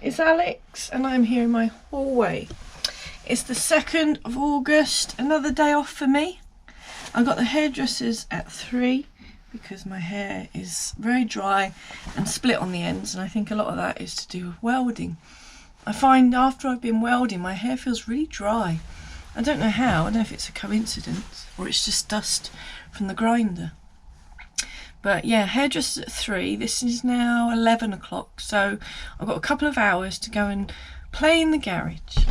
it's Alex and I'm here in my hallway. It's the 2nd of August, another day off for me. I got the hairdressers at 3 because my hair is very dry and split on the ends, and I think a lot of that is to do with welding. I find after I've been welding my hair feels really dry. I don't know how, I don't know if it's a coincidence or it's just dust from the grinder. But yeah, hairdressers at 3, this is now 11 o'clock, so I've got a couple of hours to go and play in the garage,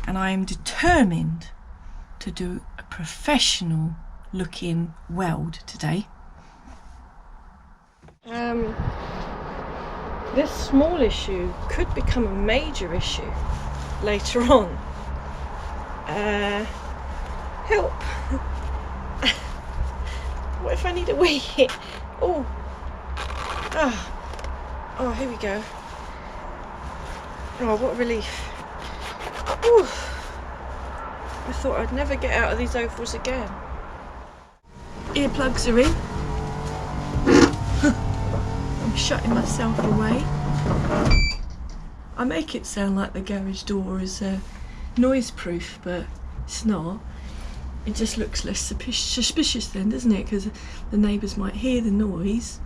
and I am determined to do a professional looking weld today. This small issue could become a major issue later on. Help! What if I need a wee? Oh, oh, here we go. Oh, what a relief. Ooh. I thought I'd never get out of these ovals again. Earplugs are in. I'm shutting myself away. I make it sound like the garage door is noise proof, but it's not. It just looks less suspicious then, doesn't it? Because the neighbours might hear the noise,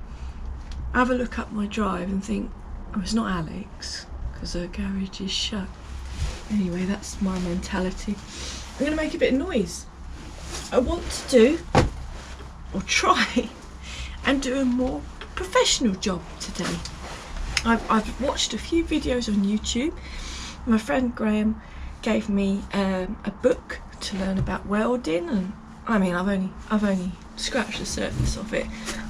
have a look up my drive and think, oh, it's not Alex, because her garage is shut. Anyway, that's my mentality. I'm going to make a bit of noise. I want to do, or try, and do a more professional job today. I've watched a few videos on YouTube. My friend Graham gave me a book to learn about welding, and I mean I've only scratched the surface of it.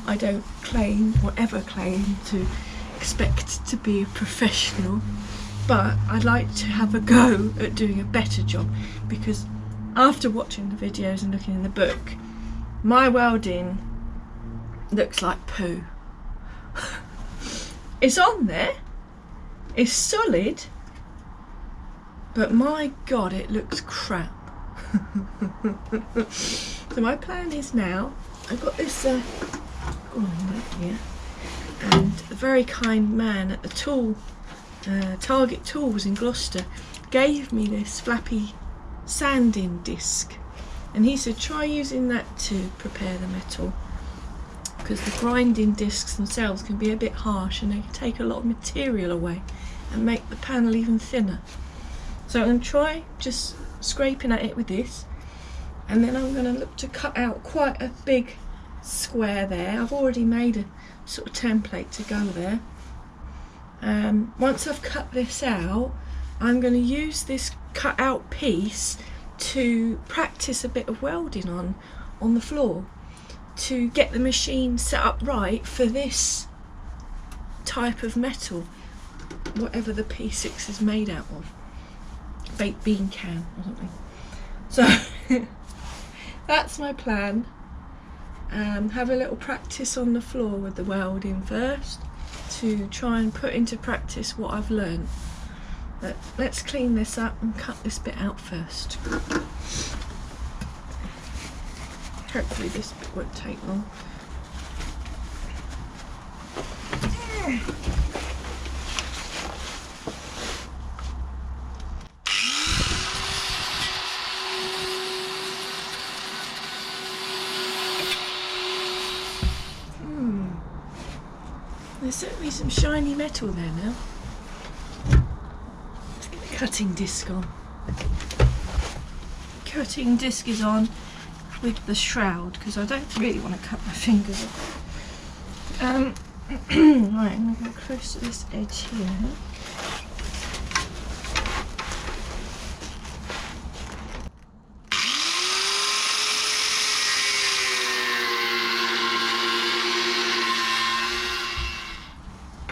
I don't claim or ever claim to expect to be a professional, but I'd like to have a go at doing a better job, because after watching the videos and looking in the book, my welding looks like poo. It's on there, it's solid, but my god, it looks crap. So my plan is now, I've got this grinder here, and a very kind man at the Target Tools in Gloucester gave me this flappy sanding disc, and he said try using that to prepare the metal, because the grinding discs themselves can be a bit harsh and they can take a lot of material away and make the panel even thinner. So I'm going to try just scraping at it with this, and then I'm going to look to cut out quite a big square there. I've already made a sort of template to go there. Once I've cut this out, I'm going to use this cut out piece to practice a bit of welding on the floor, to get the machine set up right for this type of metal, whatever the P6 is made out of. Baked bean can or something. So that's my plan. Have a little practice on the floor with the welding first, to try and put into practice what I've learned. But let's clean this up and cut this bit out first. Hopefully this bit won't take long. There's certainly some shiny metal there now. Let's get the cutting disc on. Cutting disc is on with the shroud, because I don't really want to cut my fingers off. Right, I'm going to go close to this edge here.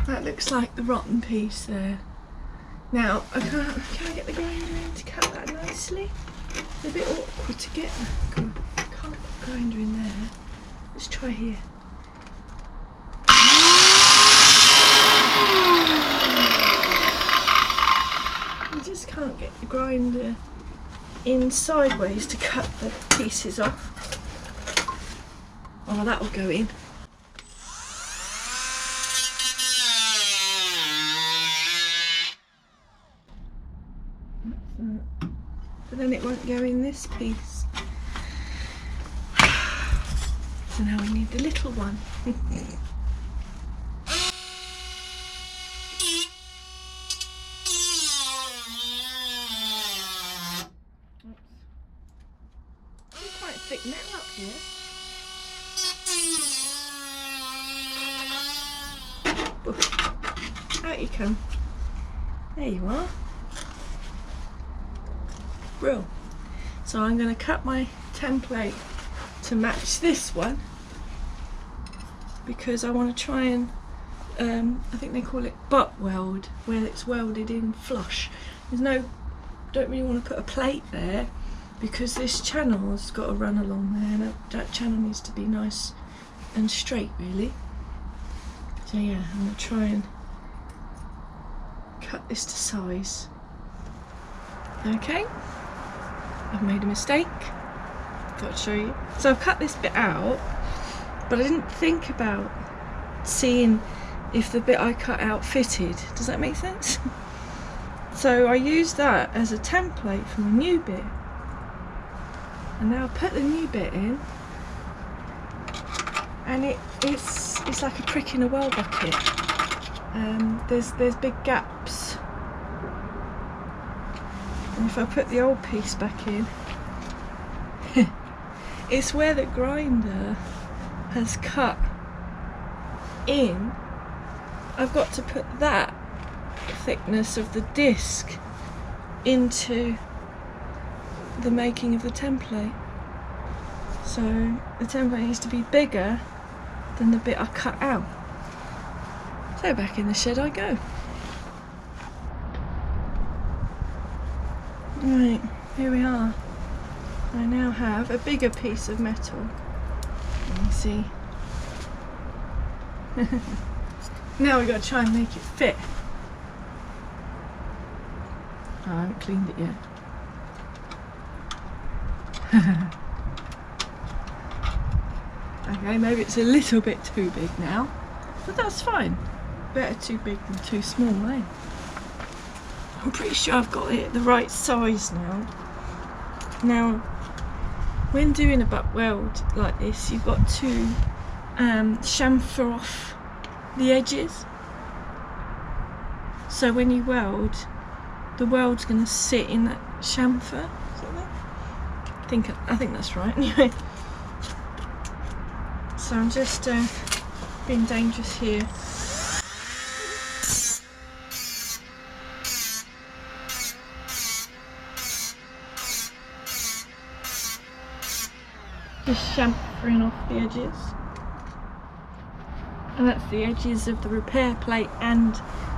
That looks like the rotten piece there. Now, can I get the grinder in to cut that nicely? It's a bit awkward to get. Can't put the grinder in there. Let's try here. You just can't get the grinder in sideways to cut the pieces off. Oh, that'll go in. but then it won't go in this piece. So now we need the little one. It's quite thick metal up here. Out you come. There you are. Brill. So I'm going to cut my template to match this one because I want to try and I think they call it butt weld, where it's welded in flush. Don't really want to put a plate there because this channel has got to run along there, and that channel needs to be nice and straight really. So yeah, I'm going to try and cut this to size. Okay, I've made a mistake, got to show you. So I've cut this bit out, but I didn't think about seeing if the bit I cut out fitted. Does that make sense? So I used that as a template for my new bit, and now I put the new bit in, and it's like a prick in a well bucket. There's big gaps, and if I put the old piece back in, it's where the grinder has cut in. I've got to put that thickness of the disc into the making of the template. So the template needs to be bigger than the bit I cut out. So back in the shed I go. Right, here we are. I now have a bigger piece of metal. Let me see. Now we've got to try and make it fit. Oh, I haven't cleaned it yet. Okay, maybe it's a little bit too big now, but that's fine. Better too big than too small, eh? I'm pretty sure I've got it the right size now. Now, when doing a butt weld like this, you've got to chamfer off the edges. So when you weld, the weld's going to sit in that chamfer. Is that right? I think that's right. Anyway, so I'm just being dangerous here. Just chamfering off the edges. And that's the edges of the repair plate and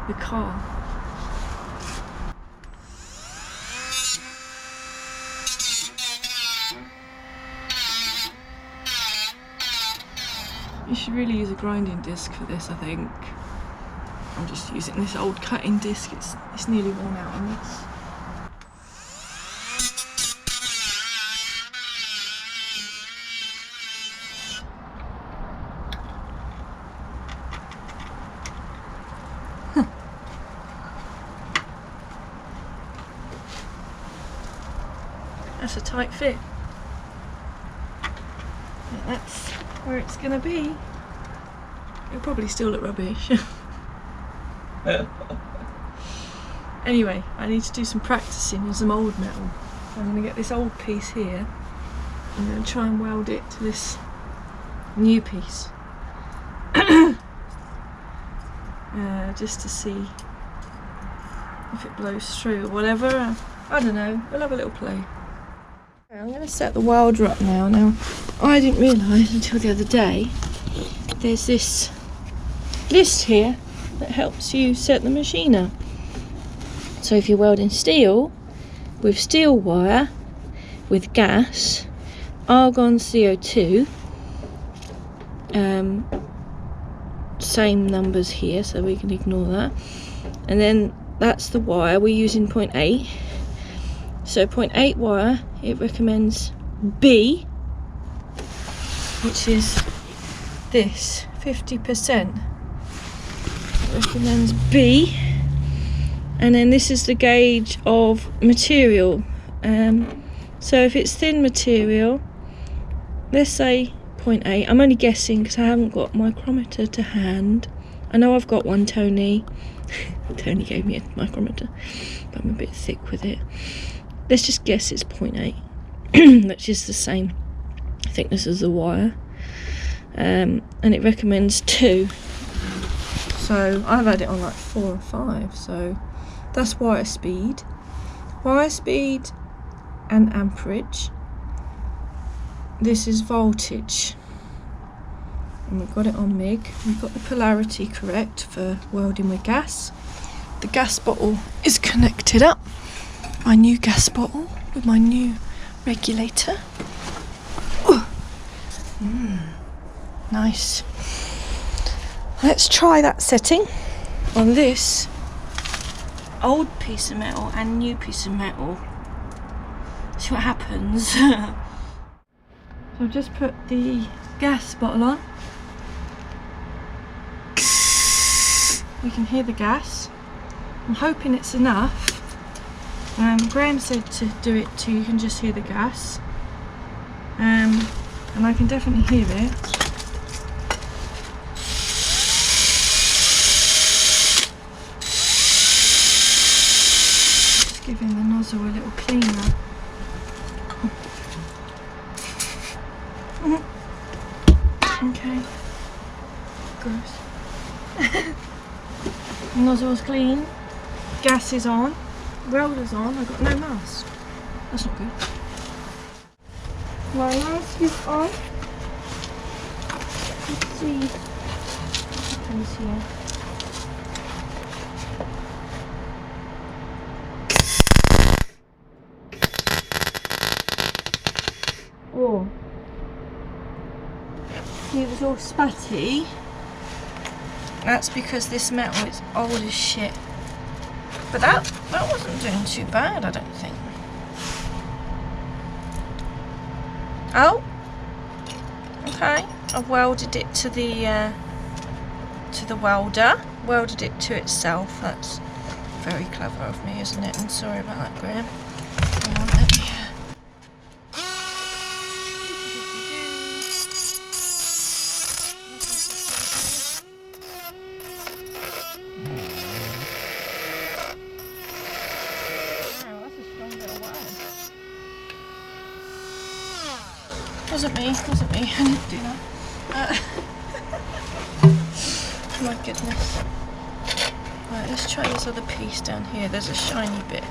the car. You should really use a grinding disc for this, I think. I'm just using this old cutting disc, it's nearly worn out on this. That's a tight fit. Yeah, that's where it's gonna be. It'll probably still look rubbish. Anyway, I need to do some practicing with some old metal. So I'm gonna get this old piece here. I'm gonna try and weld it to this new piece. Just to see if it blows through or whatever. I don't know, we'll have a little play. I'm going to set the welder up now. Now, I didn't realise until the other day there's this list here that helps you set the machine up. So if you're welding steel, with steel wire, with gas, argon CO2, same numbers here, so we can ignore that. And then that's the wire we're using 0.8. So 0.8 wire, it recommends B, which is this, 50%. It recommends B. And then this is the gauge of material, So if it's thin material, let's say 0.8. I'm only guessing because I haven't got a micrometer to hand. I know I've got one, Tony. Tony gave me a micrometer, but I'm a bit thick with it. Let's just guess it's 0.8. That's just the same thickness as the wire. And it recommends 2. So I've had it on like 4 or 5. So that's wire speed. Wire speed and amperage. This is voltage. And we've got it on MIG. We've got the polarity correct for welding with gas. The gas bottle is connected up. My new gas bottle with my new regulator. Nice. Let's try that setting on this old piece of metal and new piece of metal. See what happens. So I've just put the gas bottle on. You can hear the gas. I'm hoping it's enough. Graham said to do it too, you can just hear the gas. And I can definitely hear it. Just giving the nozzle a little cleaner. Okay. Gross. Nozzle's clean. Gas is on. Welder's on. I've got no mask. That's not good. My mask is on. Let's see what happens here. Oh. See, it was all spatty. That's because this metal is old as shit. But that wasn't doing too bad, I don't think. Oh, okay. I've welded it to the welder. Welded it to itself. That's very clever of me, isn't it? I'm sorry about that, Graham. Hang on, let me. Wasn't me, I didn't do that. My goodness. Right, let's try this other piece down here. There's a shiny bit.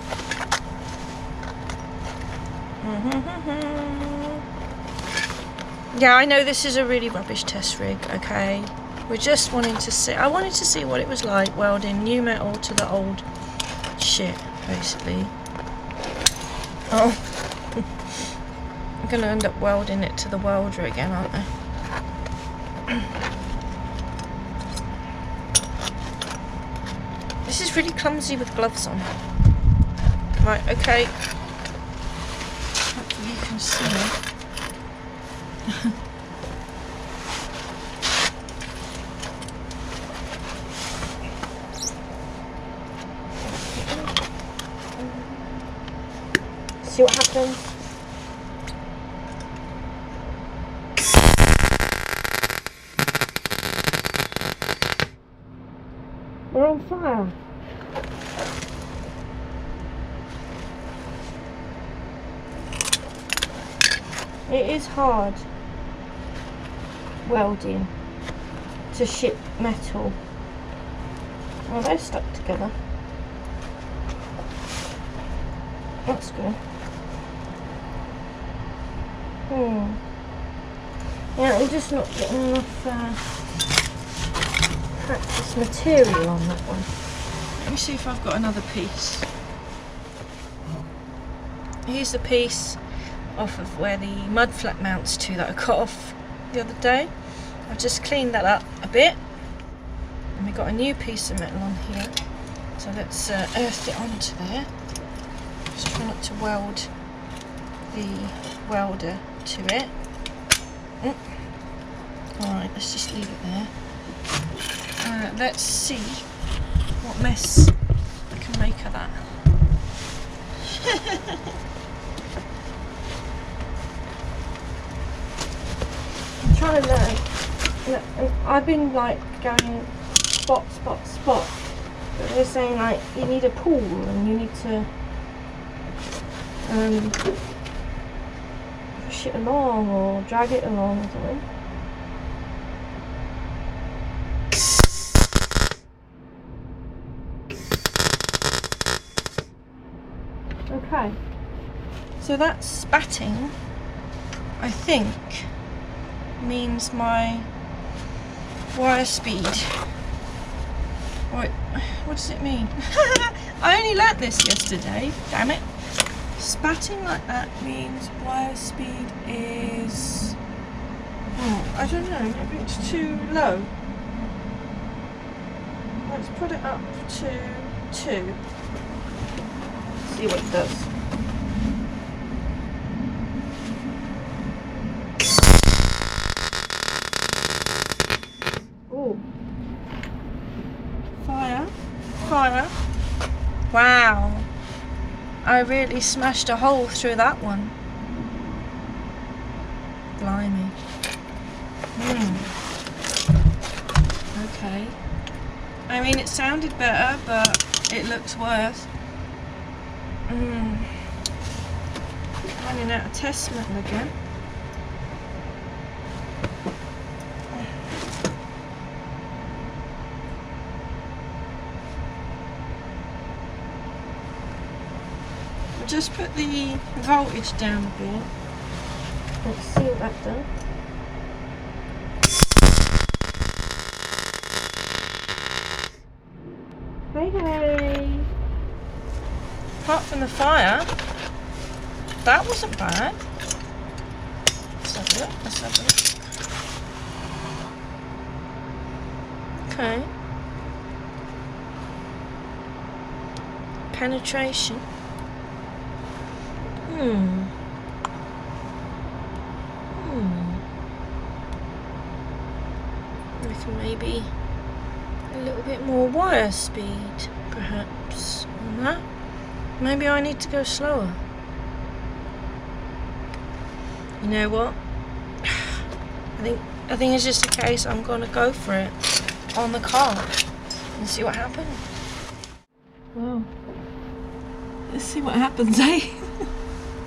Yeah, I know this is a really rubbish test rig, okay? We're just wanting to see, I wanted to see what it was like welding new metal to the old shit, basically. Oh. I'm going to end up welding it to the welder again, aren't I? This is really clumsy with gloves on. Right, okay. Hopefully you can see it. See what happens? We're on fire. It is hard welding to ship metal. Well, they're stuck together. That's good. Yeah, I'm just not getting enough practice material on that one. Let me see if I've got another piece. Here's the piece off of where the mud flat mounts to that I cut off the other day. I've just cleaned that up a bit, and we've got a new piece of metal on here. So let's earth it onto there. Just try not to weld the welder to it. Alright, let's just leave it there. Let's see what mess I can make of that. trying to learn. And I've been like going spot, but they're saying like you need a pull and you need to push it along or drag it along or something. Okay, so that spatting, I think, means my wire speed. What does it mean? I only learnt this yesterday, damn it. Spatting like that means wire speed is, I don't know, maybe it's too low. Let's put it up to 2. See what it does. Oh, fire. Wow, I really smashed a hole through that one. Blimey. Okay, I mean it sounded better, but it looks worse. Running out of test metal again. I'll just put the voltage down a bit. Let's see what that does. Hey! Apart from the fire, that wasn't bad. Let's have a look. Okay. Penetration. I reckon maybe a little bit more wire speed, perhaps, on that. Maybe I need to go slower. You know what? I think it's just a case I'm gonna go for it on the car and see what happens. Well, let's see what happens, eh?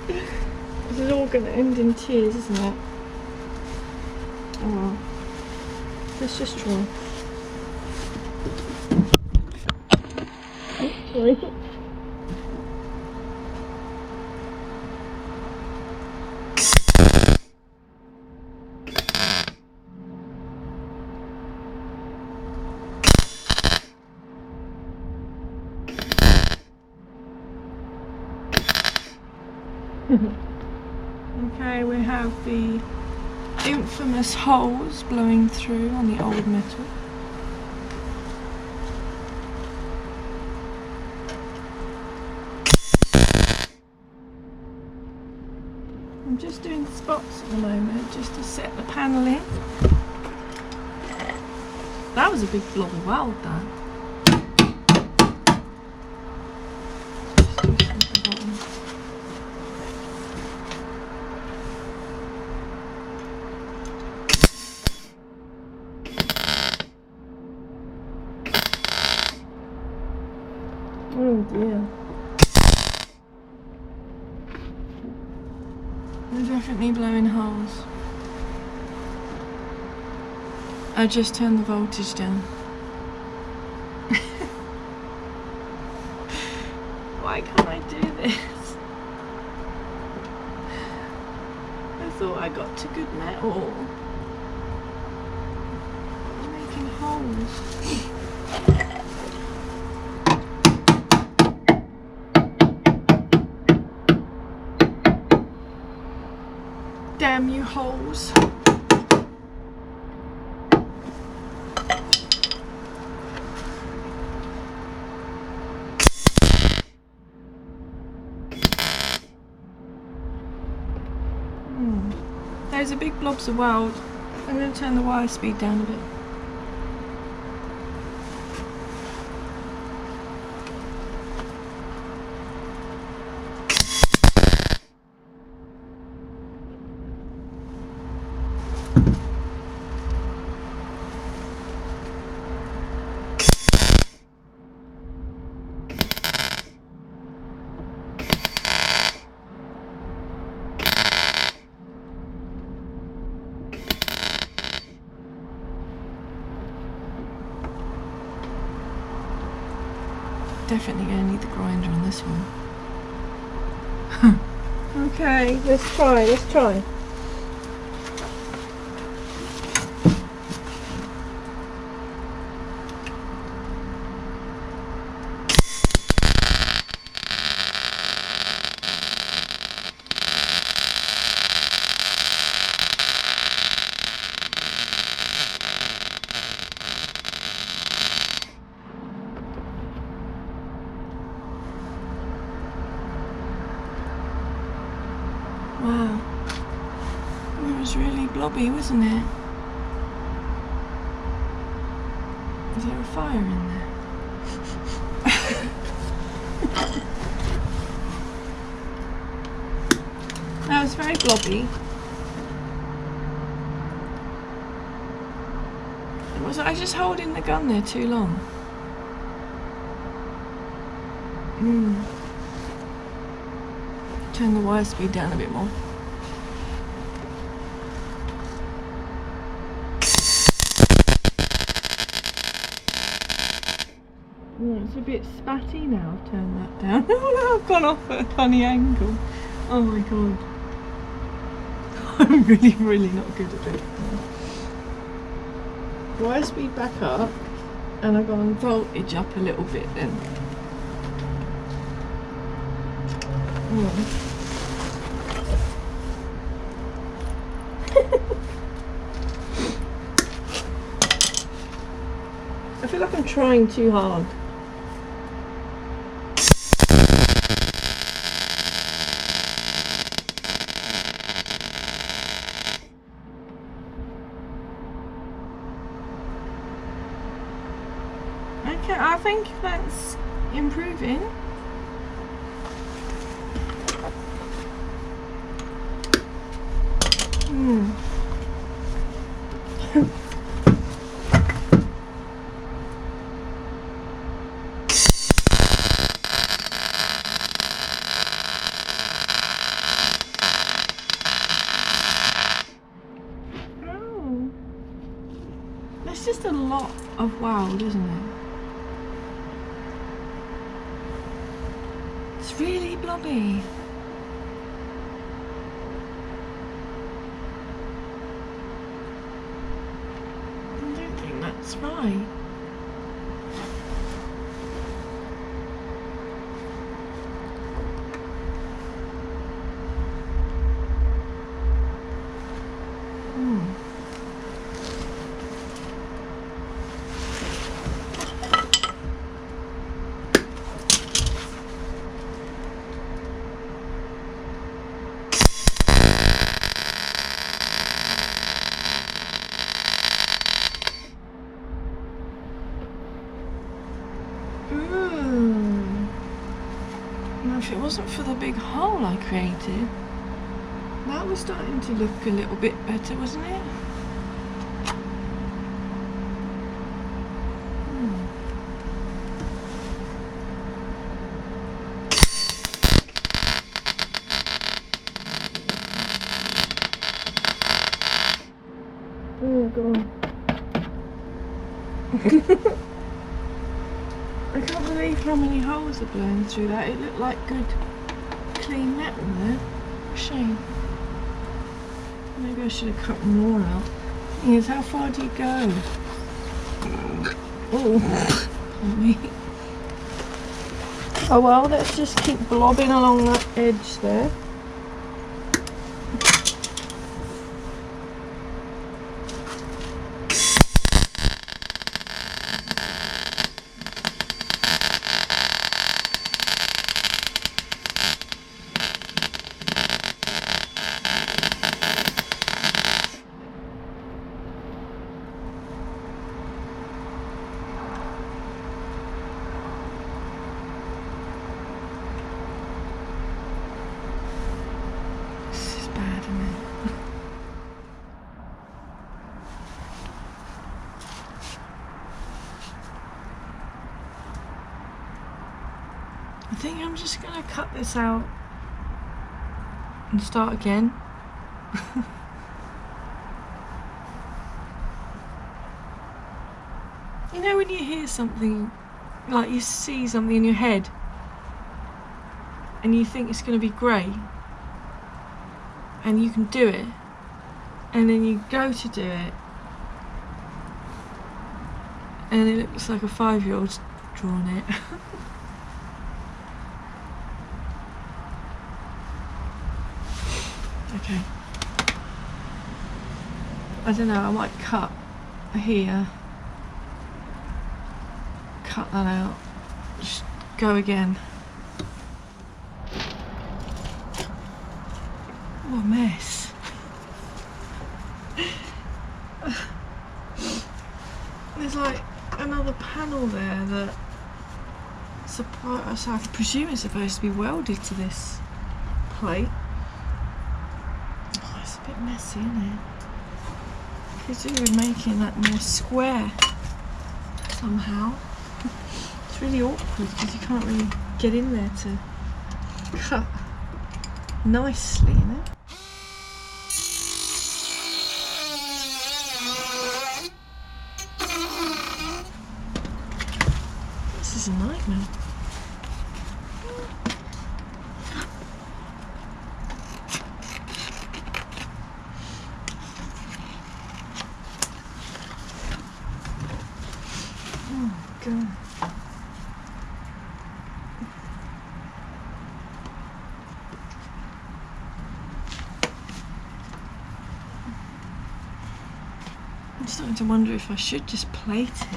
This is all gonna end in tears, isn't it? Oh well. Let's just try. Oh, sorry. Okay, we have the infamous holes blowing through on the old metal. I'm just doing spots at the moment just to set the panel in. That was a big blob of weld, that. Oh dear. They're definitely blowing holes. I just turned the voltage down. Why can't I do this? I thought I got to good metal. I'm making holes. Damn you holes. Those are big blobs of weld. I'm going to turn the wire speed down a bit. definitely going to need the grinder on this one. Okay, let's try. Wow, it was really blobby, wasn't it? Is there a fire in there? That was very blobby. Was I just holding the gun there too long? Turn the wire speed down a bit more. It's a bit spatty now. I've turned that down. Oh no, I've gone off at a funny angle. Oh my god. I'm really not good at it. Wire speed back up, and I've gone voltage up a little bit then. I feel like I'm trying too hard. Okay, I think that's improving. It's just a lot of weld, isn't it? It's really blobby. I don't think that's right. If it wasn't for the big hole I created, that was starting to look a little bit better, wasn't it? Oh god. I can't believe how many holes are blown through that. It looked like good, clean metal there. What a shame. Maybe I should have cut more out. The thing is, how far do you go? Oh, me. Oh well, let's just keep blobbing along that edge there. I think I'm just going to cut this out and start again. You know when you hear something like you see something in your head and you think it's going to be great and you can do it, and then you go to do it and it looks like a 5-year-old's drawn it. Okay. I don't know, I might cut here, cut that out, just go again. What a mess. There's like another panel there that so I presume it's supposed to be welded to this plate. Oh, it's a bit messy, isn't it? Could do with making that more square somehow. It's really awkward because you can't really get in there to cut nicely, you know? This is a nightmare. God. I'm starting to wonder if I should just plate it.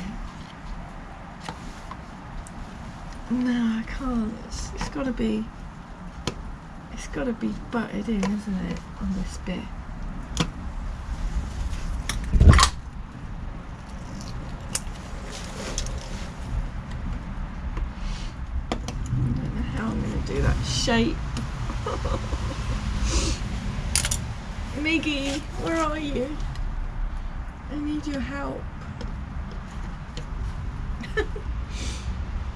No, I can't. It's got to be butted in, isn't it, on this bit? Do that shape. Miggy, where are you? I need your help.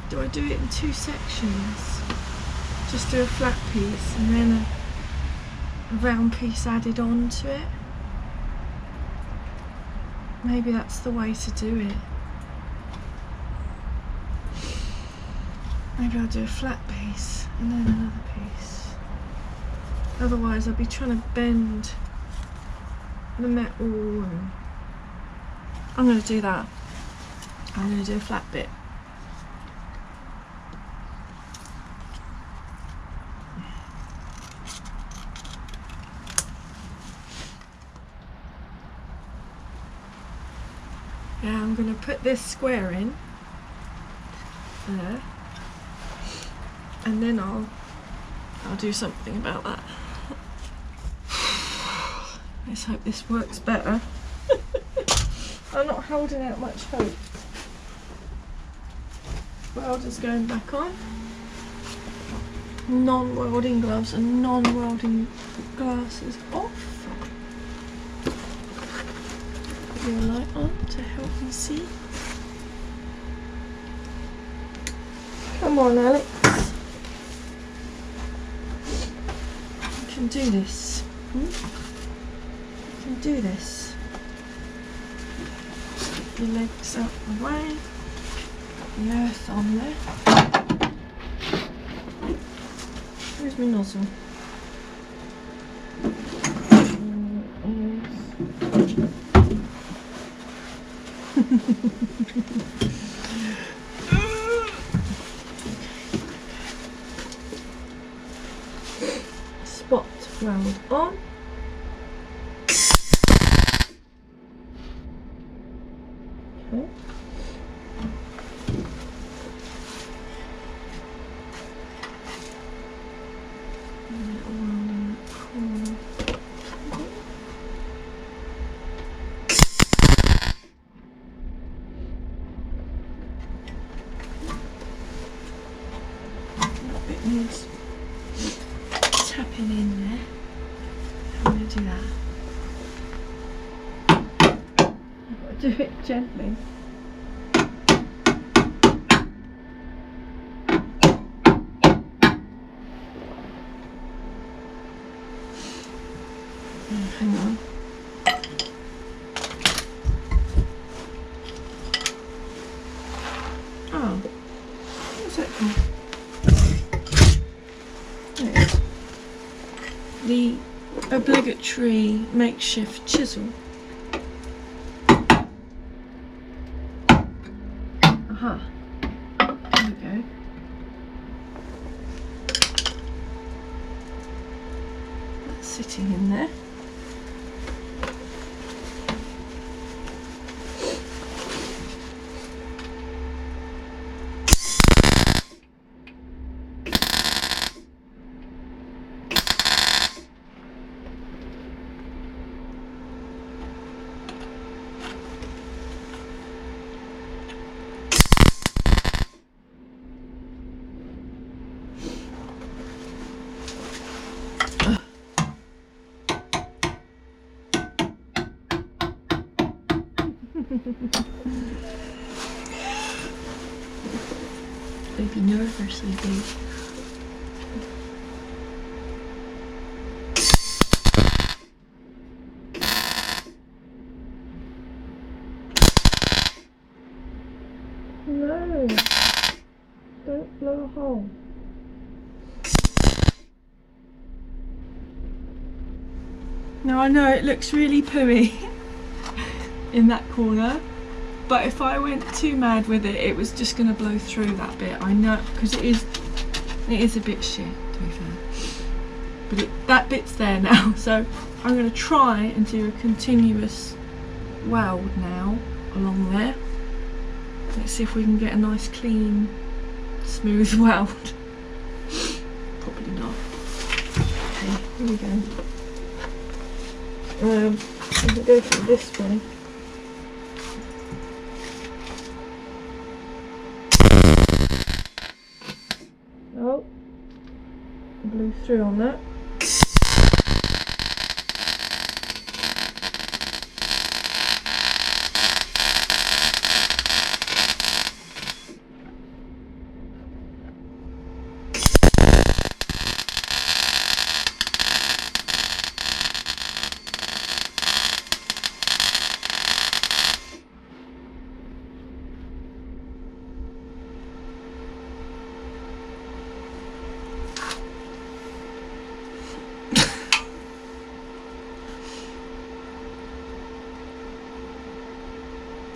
Do I do it in 2 sections? Just do a flat piece and then a round piece added on to it? Maybe that's the way to do it. Maybe I'll do a flat piece and then another piece. Otherwise I'll be trying to bend the metal and I'm going to do that. I'm going to do a flat bit. Now I'm going to put this square in there. And then I'll do something about that. Let's hope this works better. I'm not holding out much hope. Welder's going back on. Non-welding gloves and non-welding glasses off. Put your light on to help me see. Come on, Alex. You can do this. You can do this. Your legs out the way. The earth on there. Where's my nozzle? Spot weld on. Okay. Needs tapping in there. I'm going to do that. I've got to do it gently. Hang on. Oh, What's that called? There it is. The obligatory makeshift chisel. Aha. There we go. That's sitting in there. Maybe nervously do. No, don't blow a hole. Now I know it looks really pooey in that corner, but if I went too mad with it, it was just going to blow through that bit. I know, because it is a bit shit, to be fair. But that bit's there now, so I'm going to try and do a continuous weld now along there. Let's see if we can get a nice, clean, smooth weld. Probably not. Okay, here we go. I'm going to go through this way. Oh, blew through on that.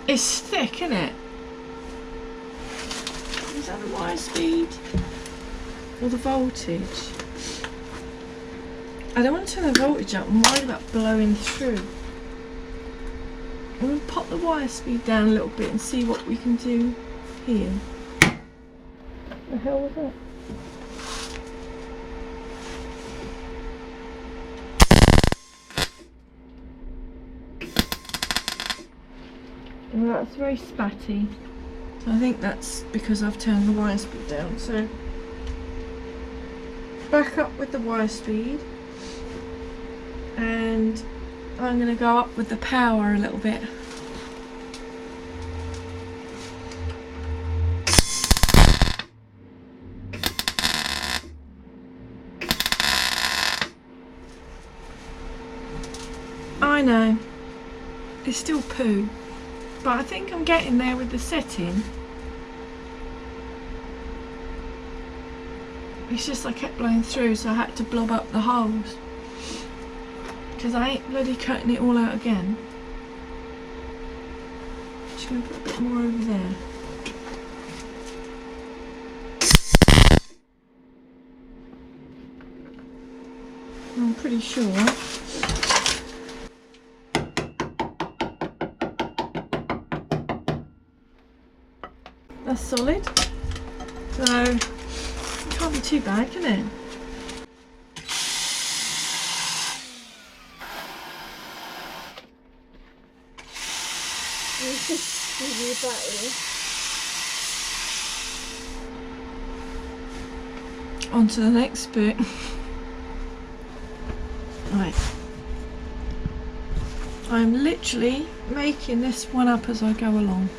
It's thick, isn't it? Is that the wire speed? Or the voltage? I don't want to turn the voltage up, I'm worried about blowing through. I'm going to pop the wire speed down a little bit and see what we can do here. What the hell was that? Well, that's very spatty, so I think that's because I've turned the wire speed down. So back up with the wire speed, and I'm going to go up with the power a little bit. I know, it's still poo. But I think I'm getting there with the setting. It's just I kept blowing through, so I had to blob up the holes. Because I ain't bloody cutting it all out again. Just going to put a bit more over there. I'm pretty sure. That's solid, so it can't be too bad, can it? Let's just give you a battery. On to the next bit. Right. I'm literally making this one up as I go along.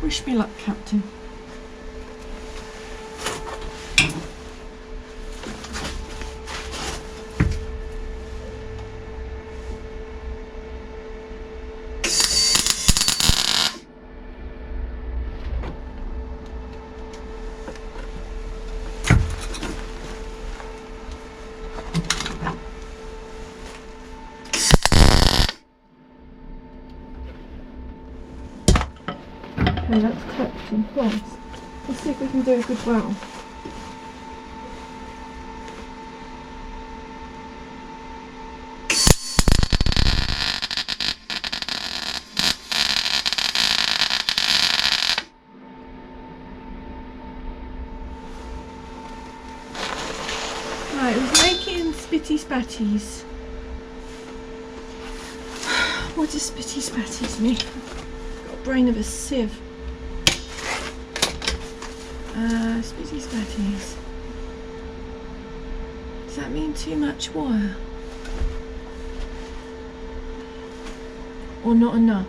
Wish me luck, Captain. Okay, that's tacked in place. Let's see if we can do a good weld. Right, it was making spitty spatties. What does spitty spatties mean? Got a brain of a sieve. Spitty spatties. Does that mean too much wire? Or not enough?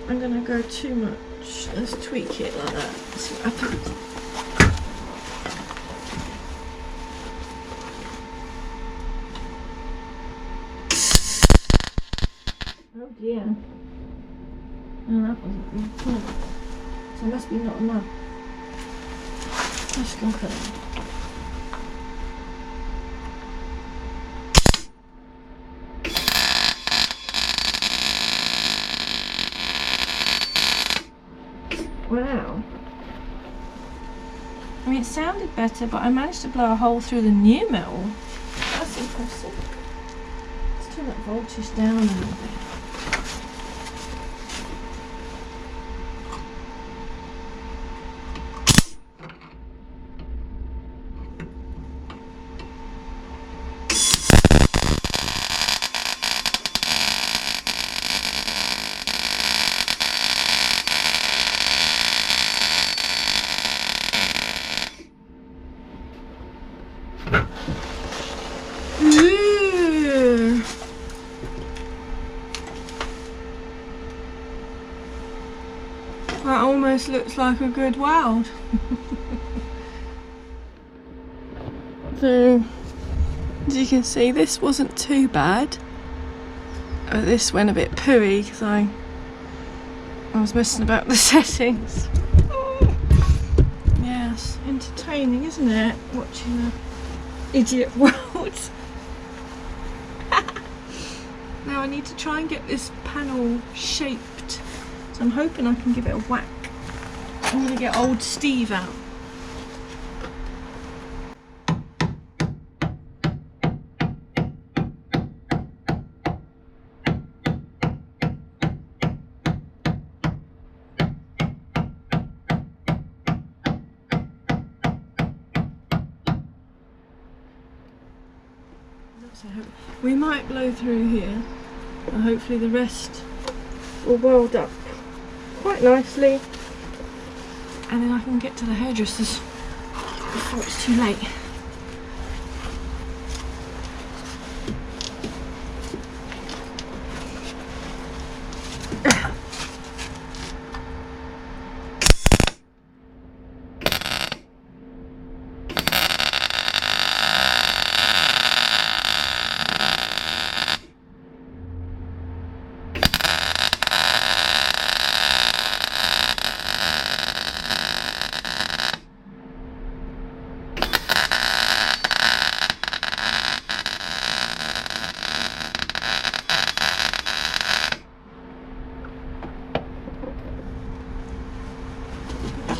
I'm gonna go too much. Let's tweak it like that. See what happens. Oh dear. No, that wasn't really cool. So it must be not enough. Let's go cut it. Wow. I mean, it sounded better, but I managed to blow a hole through the new metal. That's impressive. Let's turn that voltage down a little bit. That almost looks like a good weld. So, as you can see, this wasn't too bad. This went a bit pooey because I was messing about the settings. Yes, entertaining, isn't it? Watching an idiot weld. Now I need to try and get this panel shaped. So I'm hoping I can give it a whack. I'm going to get old Steve out. We might blow through here, and hopefully the rest will weld up quite nicely, and then I can get to the hairdressers before it's too late.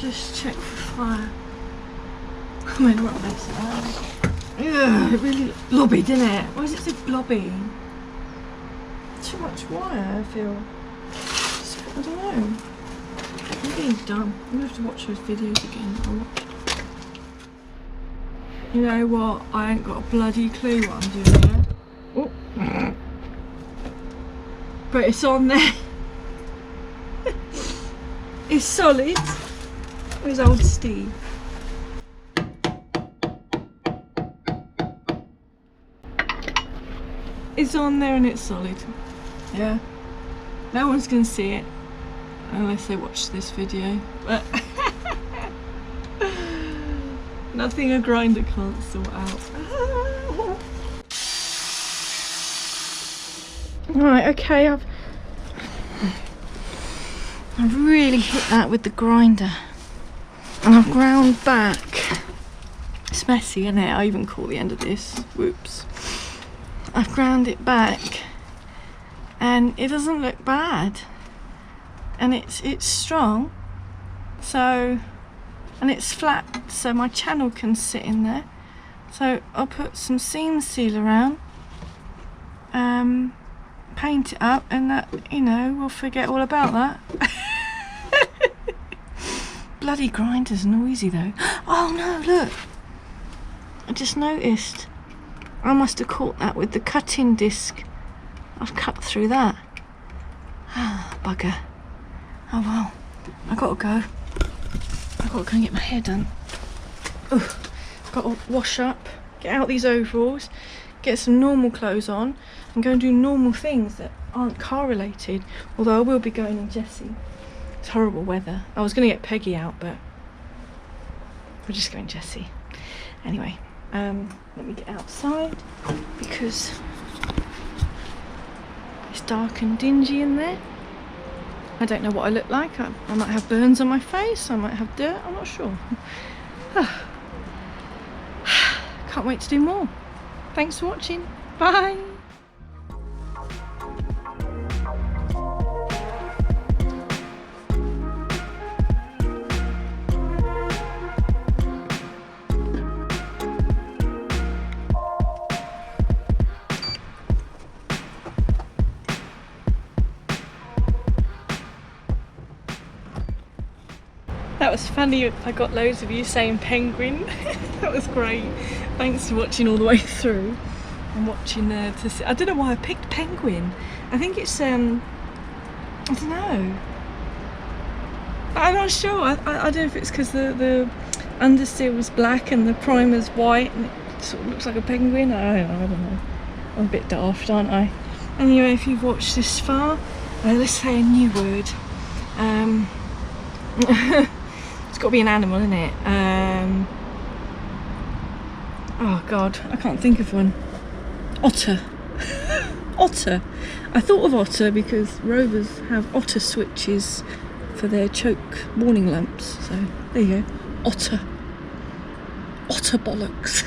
Just check for fire. I mean, what this? Ugh, it really blobby, didn't it? Why is it so blobby? Too much wire, I feel. I don't know. I'm getting dumb. I'm gonna have to watch those videos again. You know what? I ain't got a bloody clue what I'm doing here. Oh. But it's on there. It's solid. Where's old Steve? It's on there and it's solid. Yeah. No one's gonna see it unless they watch this video. But nothing a grinder can't sort out. Right, okay, I've really hit that with the grinder. And I've ground back. It's messy, isn't it? I even caught the end of this. Whoops. I've ground it back and it doesn't look bad, and it's strong, so, and it's flat, so my channel can sit in there. So I'll put some seam seal around, paint it up, and that, you know, we'll forget all about that. Bloody grinder's noisy though. Oh no, look, I just noticed I must have caught that with the cutting disc. I've cut through that. Ah, bugger. Oh well, I gotta go. I've got to go and get my hair done. Ugh. Got to wash up, get out these overalls, get some normal clothes on, and go and do normal things that aren't car related. Although I will be going in Jessie. It's horrible weather. I was going to get Peggy out, but we're just going Jessie. Anyway, let me get outside because it's dark and dingy in there. I don't know what I look like. I might have burns on my face, I might have dirt, I'm not sure. Can't wait to do more. Thanks for watching. Bye. That was funny. I got loads of you saying penguin. That was great. Thanks for watching all the way through and watching to see. I don't know why I picked penguin. I think it's I don't know. I'm not sure. I don't know if it's because the understeer was black and the primer's white and it sort of looks like a penguin. I don't know. I'm a bit daft, aren't I? Anyway, if you've watched this far, let's say a new word. It's got to be an animal, isn't it? Oh God, I can't think of one. Otter. Otter. I thought of otter because Rovers have otter switches for their choke warning lamps. So there you go. Otter. Otter bollocks.